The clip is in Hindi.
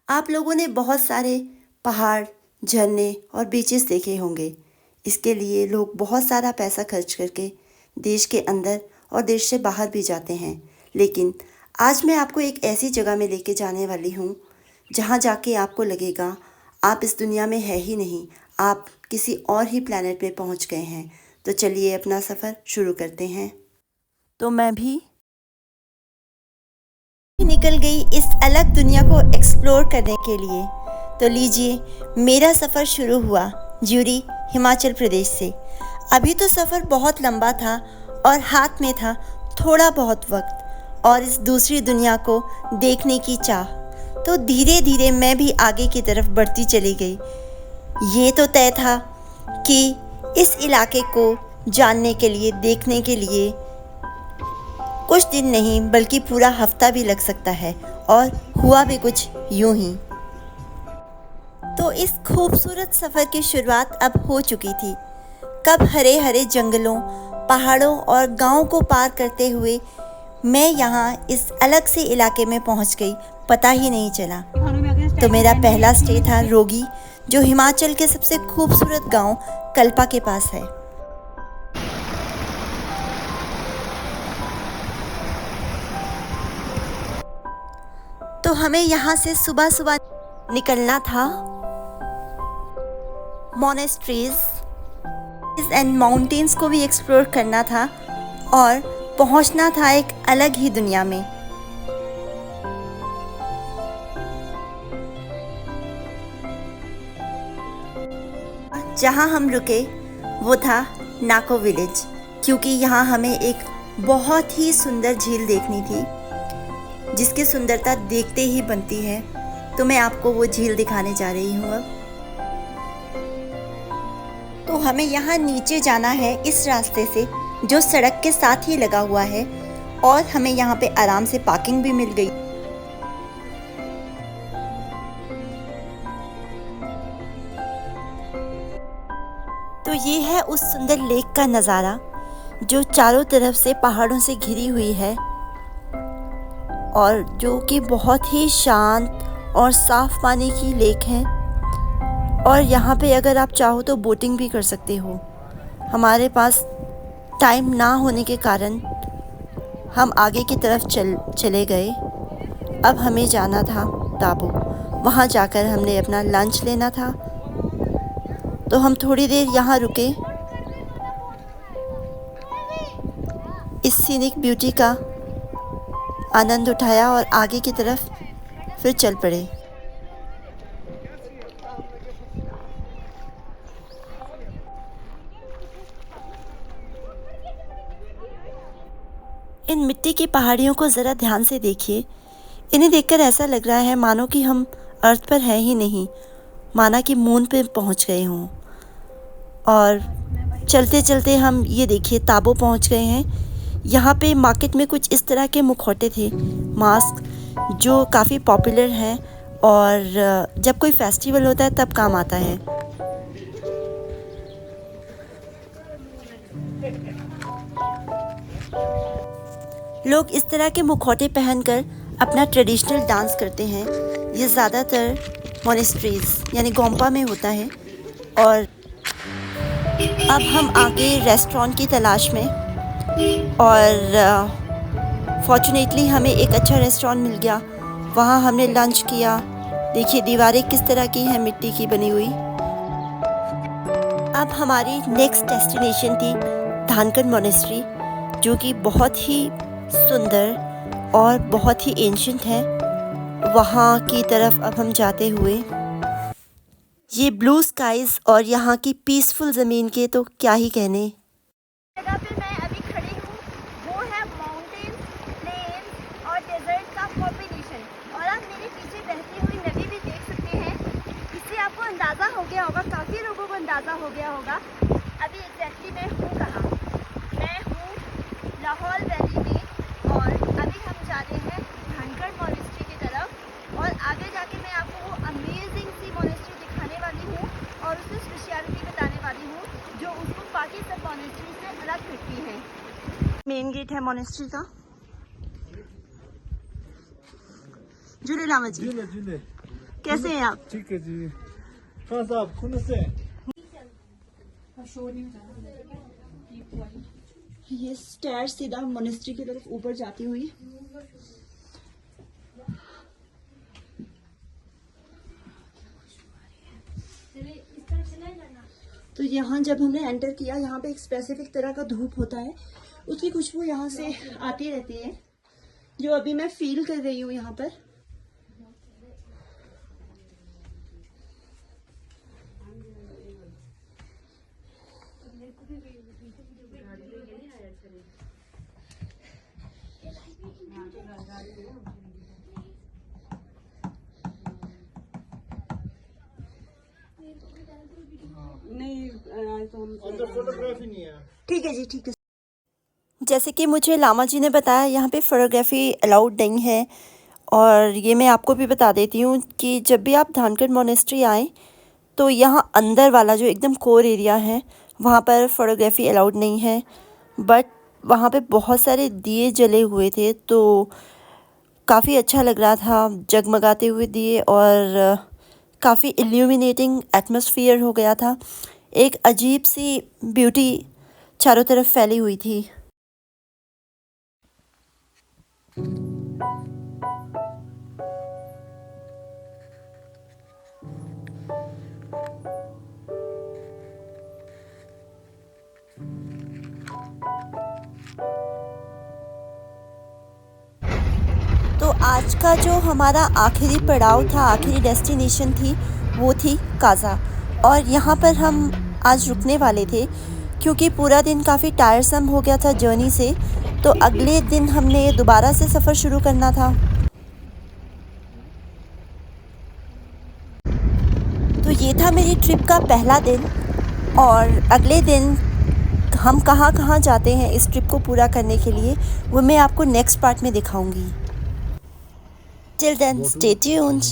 आप लोगों ने बहुत सारे पहाड़, झरने और बीचेस देखे होंगे। इसके लिए लोग बहुत सारा पैसा खर्च करके देश के अंदर और देश से बाहर भी जाते हैं। लेकिन आज मैं आपको एक ऐसी जगह में लेके जाने वाली हूँ जहाँ जाके आपको लगेगा आप इस दुनिया में है ही नहीं, आप किसी और ही प्लैनेट पे पहुँच गए हैं। तो चलिए अपना सफ़र शुरू करते हैं। तो मैं भी निकल गई इस अलग दुनिया को एक्सप्लोर करने के लिए। तो लीजिए, मेरा सफ़र शुरू हुआ ज्यूरी, हिमाचल प्रदेश से। अभी तो सफ़र बहुत लंबा था और हाथ में था थोड़ा बहुत वक्त और इस दूसरी दुनिया को देखने की चाह। तो धीरे धीरे मैं भी आगे की तरफ बढ़ती चली गई। ये तो तय था कि इस इलाके को जानने के लिए, देखने के लिए कुछ दिन नहीं बल्कि पूरा हफ्ता भी लग सकता है, और हुआ भी कुछ यूं ही। तो इस खूबसूरत सफ़र की शुरुआत अब हो चुकी थी। कब हरे हरे जंगलों, पहाड़ों और गाँव को पार करते हुए मैं यहाँ इस अलग से इलाके में पहुँच गई, पता ही नहीं चला। तो मेरा पहला स्टे था रोगी, जो हिमाचल के सबसे खूबसूरत गांव कल्पा के पास है। तो हमें यहाँ से सुबह सुबह निकलना था मोनेस्ट्रीज एंड माउंटेन्स को भी एक्सप्लोर करना था और पहुँचना था एक अलग ही दुनिया में। जहाँ हम रुके वो था नाको विलेज, क्योंकि यहाँ हमें एक बहुत ही सुंदर झील देखनी थी जिसकी सुंदरता देखते ही बनती है। तो मैं आपको वो झील दिखाने जा रही हूँ अब। तो हमें यहाँ नीचे जाना है इस रास्ते से जो सड़क के साथ ही लगा हुआ है, और हमें यहाँ पे आराम से पार्किंग भी मिल गई। तो ये है उस सुंदर लेक का नज़ारा जो चारों तरफ से पहाड़ों से घिरी हुई है और जो कि बहुत ही शांत और साफ़ पानी की लेक है। और यहाँ पे अगर आप चाहो तो बोटिंग भी कर सकते हो। हमारे पास टाइम ना होने के कारण हम आगे की तरफ चले गए। अब हमें जाना था ताबो, वहाँ जाकर हमने अपना लंच लेना था। तो हम थोड़ी देर यहाँ रुके, इस सीनिक ब्यूटी का आनंद उठाया और आगे की तरफ फिर चल पड़े। इन मिट्टी की पहाड़ियों को ज़रा ध्यान से देखिए। इन्हें देखकर ऐसा लग रहा है मानो कि हम अर्थ पर हैं ही नहीं, माना कि मून पे पहुंच गए हों। और चलते चलते हम ये देखिए ताबो पहुंच गए हैं। यहाँ पे मार्केट में कुछ इस तरह के मुखौटे थे, मास्क, जो काफ़ी पॉपुलर हैं और जब कोई फेस्टिवल होता है तब काम आता है। लोग इस तरह के मुखौटे पहनकर अपना ट्रेडिशनल डांस करते हैं। ये ज़्यादातर मोनेस्ट्रीज यानी गोम्पा में होता है। और अब हम आगे रेस्टोरेंट की तलाश में, और फॉर्चुनेटली हमें एक अच्छा रेस्टोरेंट मिल गया। वहाँ हमने लंच किया। देखिए दीवारें किस तरह की हैं, मिट्टी की बनी हुई। अब हमारी नेक्स्ट डेस्टिनेशन थी धानकन मोनेस्ट्री, जो कि बहुत ही सुंदर और बहुत ही एंशिएंट है। वहाँ की तरफ अब हम जाते हुए, ये ब्लू स्काइज और यहाँ की पीसफुल ज़मीन के तो क्या ही कहने। जगह पे मैं अभी खड़ी हूँ वो है माउंटेन्स, प्लेन्स और डेजर्ट का कॉम्बिनेशन। और आप मेरे पीछे बहती हुई नदी भी देख सकते हैं। इससे आपको अंदाज़ा हो गया होगा, काफ़ी लोगों को अंदाज़ा हो गया होगा अभी एग्जैक्टली मैं हूँ कहाँ। मैं हूँ लाहौल वैली में, और अभी हम जा रहे हैं धानकन मोनेस्ट्री की तरफ। और आगे जाके मैं आपको वो अमेजिंग सी मोनेस्ट्री दिखाने वाली हूँ और उसकी स्पेशलिटी बताने वाली हूँ जो उसको बाकी सब मोनेस्ट्री से अलग करती है। मेन गेट है मोनेस्ट्री का। झूले लामा जी, कैसे हैं आप? ठीक है जी। कहाँ से आप? खुद से? ये स्टेयर सीधा मोनेस्ट्री की तरफ ऊपर जाती हुई। तो यहाँ जब हमने एंटर किया, यहाँ पे एक स्पेसिफिक तरह का धूप होता है, उसकी खुशबू यहाँ से आती रहती है, जो अभी मैं फील कर रही हूँ यहाँ पर। अंदर फोटोग्राफी नहीं है। ठीक है जी, ठीक है। जैसे कि मुझे लामा जी ने बताया, यहाँ पे फोटोग्राफी अलाउड नहीं है। और ये मैं आपको भी बता देती हूँ कि जब भी आप धानगढ़ मोनेस्ट्री आएँ तो यहाँ अंदर वाला जो एकदम कोर एरिया है, वहाँ पर फोटोग्राफी अलाउड नहीं है। बट वहाँ पे बहुत सारे दिए जले हुए थे, तो काफ़ी अच्छा लग रहा था, जगमगाते हुए दिए, और काफ़ी इल्यूमिनेटिंग एटमॉस्फेयर हो गया था। एक अजीब सी ब्यूटी चारों तरफ फैली हुई थी। तो आज का जो हमारा आखिरी पड़ाव था, आखिरी डेस्टिनेशन थी, वो थी काज़ा। और यहाँ पर हम आज रुकने वाले थे, क्योंकि पूरा दिन काफ़ी टायरसम हो गया था जर्नी से। तो अगले दिन हमने दोबारा से सफ़र शुरू करना था। तो ये था मेरी ट्रिप का पहला दिन, और अगले दिन हम कहाँ कहाँ जाते हैं इस ट्रिप को पूरा करने के लिए, वो मैं आपको नेक्स्ट पार्ट में दिखाऊंगी। Till then, stay tuned.